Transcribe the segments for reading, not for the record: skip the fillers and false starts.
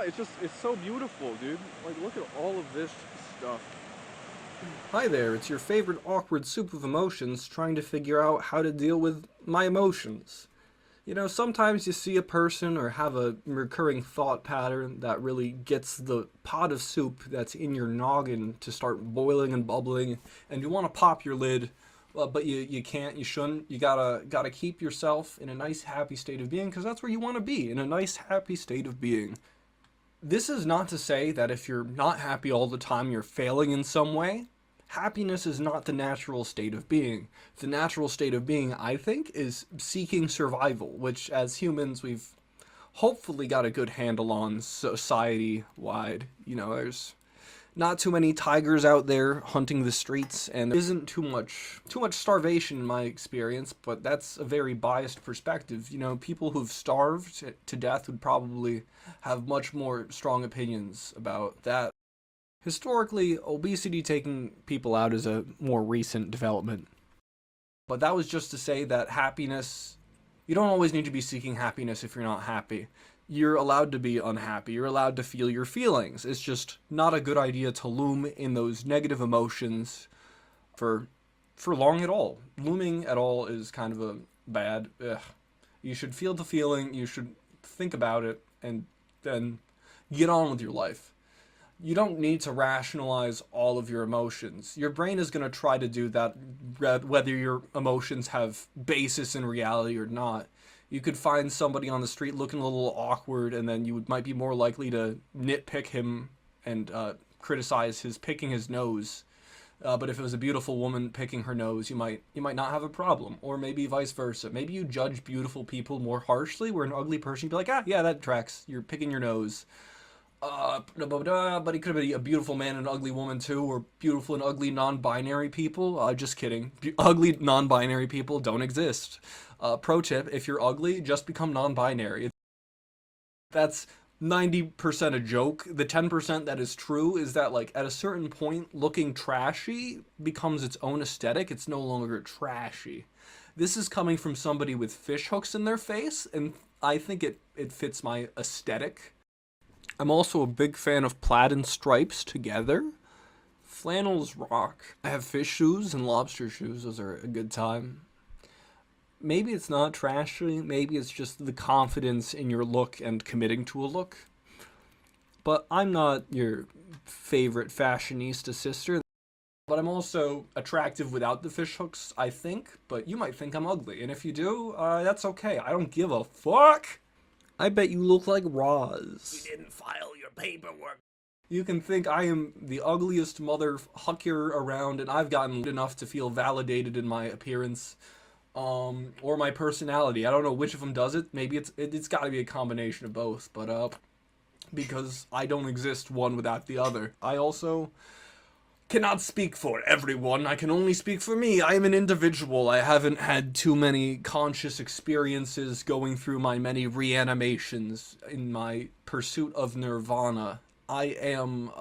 it's so beautiful, dude. Like, look at all of this stuff. Hi there, it's your favorite awkward soup of emotions trying to figure out how to deal with my emotions. You know, sometimes you see a person or have a recurring thought pattern that really gets the pot of soup that's in your noggin to start boiling and bubbling, and you want to pop your lid, but you can't, you shouldn't. You gotta keep yourself in a nice, happy state of being, because that's where you want to be, in a nice, happy state of being. This is not to say that if you're not happy all the time, you're failing in some way. Happiness is not the natural state of being. The natural state of being, I think, is seeking survival, which as humans we've hopefully got a good handle on society wide. You know, there's not too many tigers out there hunting the streets, and there isn't too much starvation in my experience, but that's a very biased perspective. You know, people who've starved to death would probably have much more strong opinions about that. Historically, obesity taking people out is a more recent development. But that was just to say that happiness, you don't always need to be seeking happiness if you're not happy. You're allowed to be unhappy. You're allowed to feel your feelings. It's just not a good idea to loom in those negative emotions for long at all. Looming at all is kind of a bad. Ugh. You should feel the feeling. You should think about it, and then get on with your life. You don't need to rationalize all of your emotions. Your brain is going to try to do that whether your emotions have basis in reality or not. You could find somebody on the street looking a little awkward, and then might be more likely to nitpick him and criticize his picking his nose. But if it was a beautiful woman picking her nose, you might not have a problem, or maybe vice versa. Maybe you judge beautiful people more harshly, where an ugly person you'd be like, ah, yeah, that tracks. You're picking your nose. But he could be a beautiful man and an ugly woman too, or beautiful and ugly non-binary people. Just kidding. Ugly non-binary people don't exist. Pro tip: if you're ugly, just become non-binary. That's 90% a joke. The 10% that is true is that, like, at a certain point, looking trashy becomes its own aesthetic. It's no longer trashy. This is coming from somebody with fish hooks in their face, and I think it fits my aesthetic. I'm also a big fan of plaid and stripes together. Flannels rock. I have fish shoes and lobster shoes. Those are a good time. Maybe it's not trashy. Maybe it's just the confidence in your look and committing to a look. But I'm not your favorite fashionista sister. But I'm also attractive without the fish hooks, I think. But you might think I'm ugly. And if you do, that's okay. I don't give a fuck. I bet you look like Roz. You didn't file your paperwork. You can think I am the ugliest motherfucker around, and I've gotten enough to feel validated in my appearance, or my personality. I don't know which of them does it. Maybe it's got to be a combination of both. But because I don't exist one without the other. I also cannot speak for everyone. I can only speak for me. I am an individual. I haven't had too many conscious experiences going through my many reanimations in my pursuit of nirvana. I am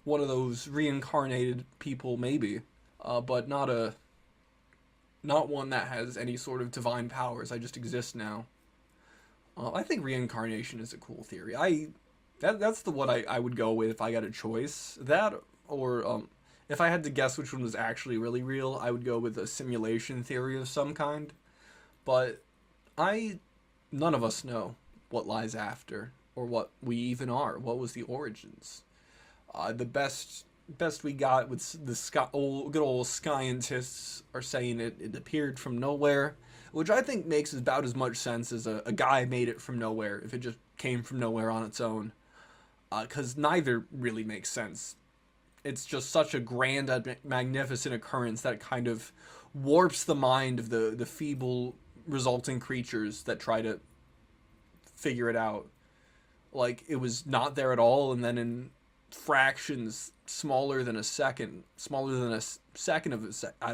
one of those reincarnated people, maybe, but not one that has any sort of divine powers. I just exist now. I think reincarnation is a cool theory. That's the one I would go with if I got a choice. That, or if I had to guess which one was actually really real, I would go with a simulation theory of some kind. But none of us know what lies after, or what we even are. What was the origins? The best we got with the good old scientists are saying it appeared from nowhere, which I think makes about as much sense as a guy made it from nowhere if it just came from nowhere on its own. Because neither really makes sense. It's just such a grand, magnificent occurrence that kind of warps the mind of the feeble resulting creatures that try to figure it out. Like, it was not there at all, and then in fractions smaller than a second,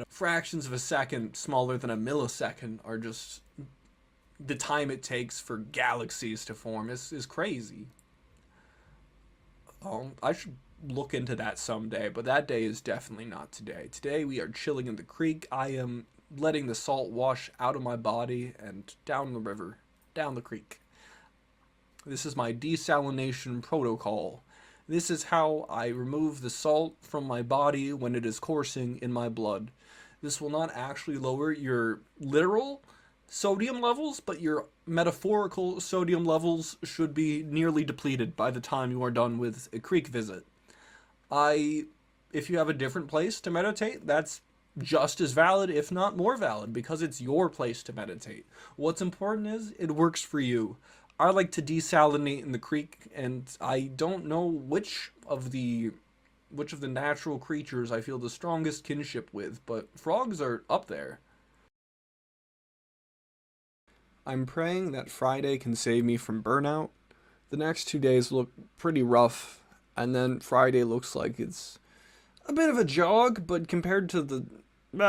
fractions of a second smaller than a millisecond are just the time it takes for galaxies to form is crazy. I should look into that someday, but that day is definitely not today. Today we are chilling in the creek. I am letting the salt wash out of my body and down the river, down the creek. This is my desalination protocol. This is how I remove the salt from my body when it is coursing in my blood. This will not actually lower your literal sodium levels, but your metaphorical sodium levels should be nearly depleted by the time you are done with a creek visit. If you have a different place to meditate, that's just as valid, if not more valid, because it's your place to meditate. What's important is it works for you. I like to desalinate in the creek, and I don't know which of the natural creatures I feel the strongest kinship with, but frogs are up there. I'm praying that Friday can save me from burnout. The next 2 days look pretty rough, and then Friday looks like it's a bit of a jog, but compared to the I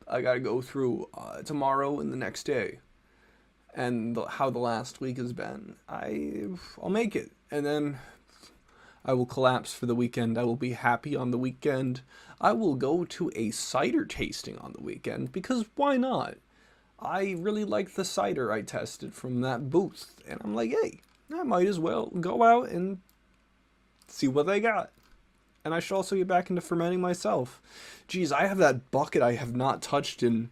gotta go through tomorrow and the next day, and how the last week has been, I'll make it, and then I will collapse for the weekend. I will be happy on the weekend. I will go to a cider tasting on the weekend, because why not? I really like the cider I tested from that booth, and I'm like, hey, I might as well go out and see what they got. And I should also get back into fermenting myself. Geez, I have that bucket I have not touched in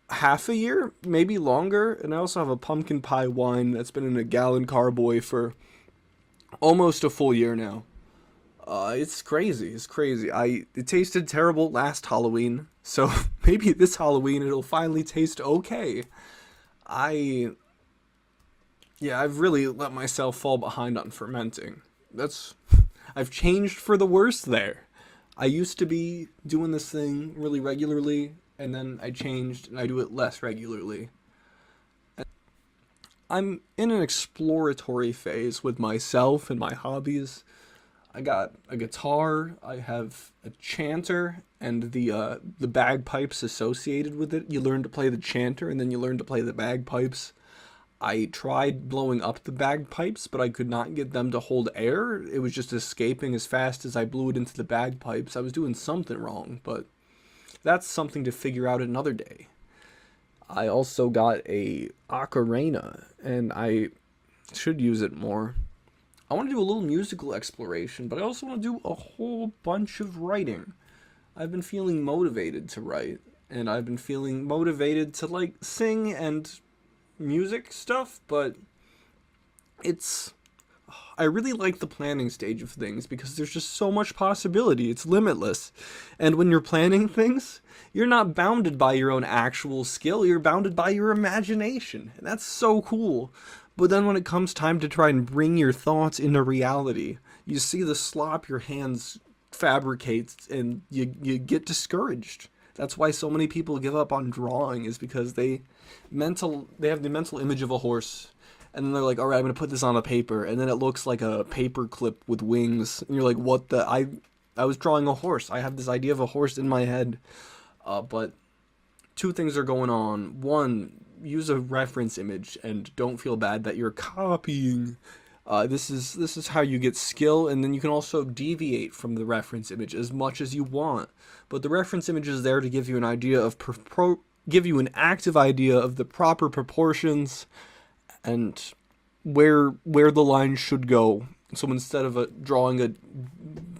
half a year, maybe longer, and I also have a pumpkin pie wine that's been in a gallon carboy for almost a full year now. It's crazy. It's crazy. It tasted terrible last Halloween, so maybe this Halloween it'll finally taste okay. I've really let myself fall behind on fermenting. I've changed for the worse there. I used to be doing this thing really regularly, and then I changed and I do it less regularly. I'm in an exploratory phase with myself and my hobbies. I got a guitar, I have a chanter, and the bagpipes associated with it. You learn to play the chanter, and then you learn to play the bagpipes. I tried blowing up the bagpipes, but I could not get them to hold air. It was just escaping as fast as I blew it into the bagpipes. I was doing something wrong, but that's something to figure out another day. I also got a ocarina, and I should use it more. I want to do a little musical exploration, but I also want to do a whole bunch of writing. I've been feeling motivated to write, and I've been feeling motivated to, like, sing and music stuff, but I really like the planning stage of things because there's just so much possibility. It's limitless. And when you're planning things, you're not bounded by your own actual skill, you're bounded by your imagination. And that's so cool. But then when it comes time to try and bring your thoughts into reality, you see the slop your hands fabricate and you get discouraged. That's why so many people give up on drawing, is because they have the mental image of a horse, and then they're like, all right, I'm going to put this on a paper, and then it looks like a paper clip with wings, and you're like, what the, I was drawing a horse. I have this idea of a horse in my head, but two things are going on. One, use a reference image, and don't feel bad that you're copying. This is how you get skill, and then you can also deviate from the reference image as much as you want. But the reference image is there to give you an idea of give you an active idea of the proper proportions and where the line should go. So instead of drawing a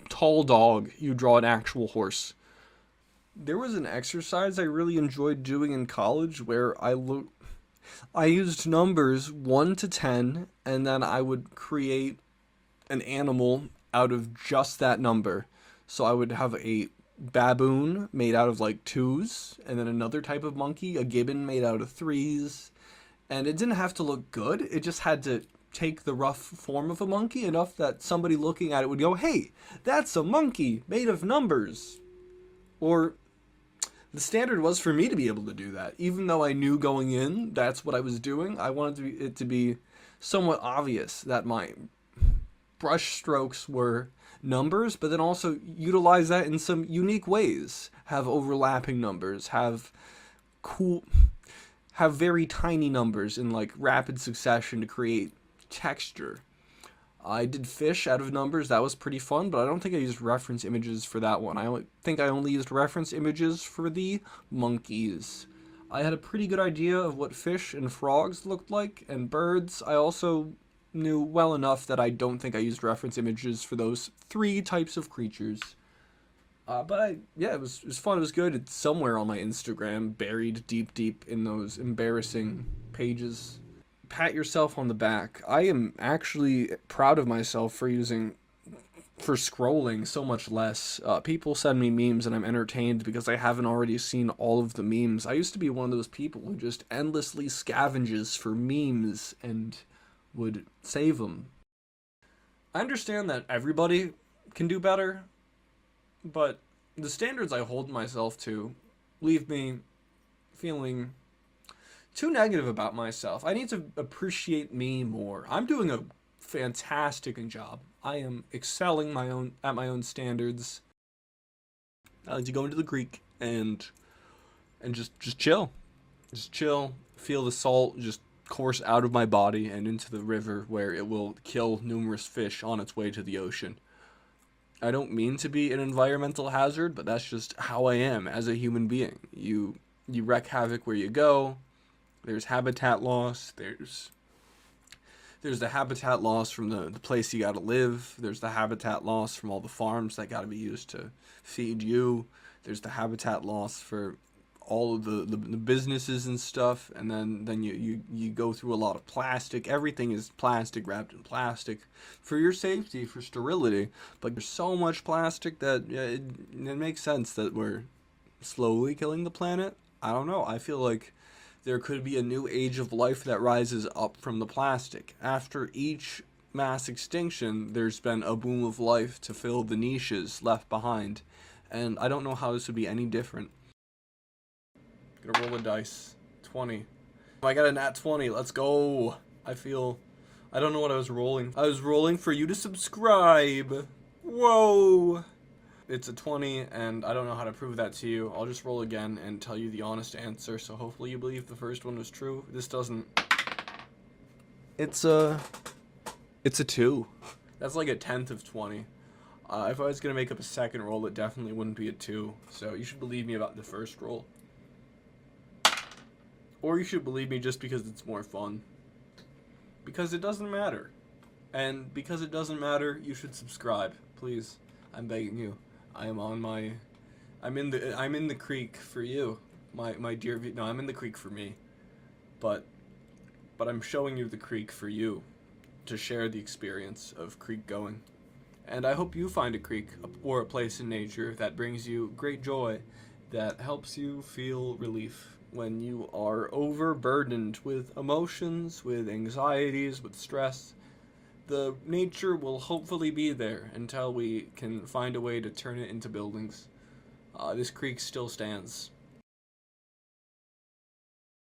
tall dog, you draw an actual horse. There was an exercise I really enjoyed doing in college where I used numbers 1 to 10, and then I would create an animal out of just that number. So I would have a baboon made out of like 2s, and then another type of monkey, a gibbon made out of 3s. And it didn't have to look good, it just had to take the rough form of a monkey enough that somebody looking at it would go, hey, that's a monkey made of numbers. Or the standard was for me to be able to do that. Even though I knew going in that's what I was doing, I wanted it to be somewhat obvious that my brush strokes were numbers, but then also utilize that in some unique ways. Have overlapping numbers, have very tiny numbers in like rapid succession to create texture. I did fish out of numbers. That was pretty fun, but I don't think I used reference images for that one. I think I only used reference images for the monkeys. I had a pretty good idea of what fish and frogs looked like, and birds. I also knew well enough that I don't think I used reference images for those three types of creatures. Yeah, it was fun. It was good. It's somewhere on my Instagram, buried deep in those embarrassing pages. Pat yourself on the back. I am actually proud of myself for scrolling so much less. People send me memes and I'm entertained because I haven't already seen all of the memes. I used to be one of those people who just endlessly scavenges for memes and would save them. I understand that everybody can do better, but the standards I hold myself to leave me feeling too negative about myself. I need to appreciate me more. I'm doing a fantastic job. I am excelling at my own standards. I like to go into the creek and just chill. Just chill, feel the salt just course out of my body and into the river where it will kill numerous fish on its way to the ocean. I don't mean to be an environmental hazard, but that's just how I am as a human being. You wreak havoc where you go. There's habitat loss. There's the habitat loss from the place you gotta live. There's the habitat loss from all the farms that gotta be used to feed you. There's the habitat loss for all of the businesses and stuff, and then you go through a lot of plastic. Everything is plastic, wrapped in plastic for your safety, for sterility, but there's so much plastic that it makes sense that we're slowly killing the planet. I don't know, I feel like there could be a new age of life that rises up from the plastic. After each mass extinction, there's been a boom of life to fill the niches left behind, and I don't know how this would be any different. Gonna roll a dice. 20. I got a nat 20. Let's go. I don't know what I was rolling. I was rolling for you to subscribe. Whoa. It's a 20, and I don't know how to prove that to you. I'll just roll again and tell you the honest answer, so hopefully you believe the first one was true. This doesn't. It's a 2. That's like a 10th of 20. If I was gonna make up a second roll, it definitely wouldn't be a 2. So you should believe me about the first roll. Or you should believe me just because it's more fun. Because it doesn't matter. And because it doesn't matter, you should subscribe. Please. I'm begging you. I'm in the creek for you. My dear no, I'm in the creek for me. But I'm showing you the creek for you to share the experience of creek going. And I hope you find a creek or a place in nature that brings you great joy, that helps you feel relief when you are overburdened with emotions, with anxieties, with stress. The nature will hopefully be there until we can find a way to turn it into buildings. This creek still stands.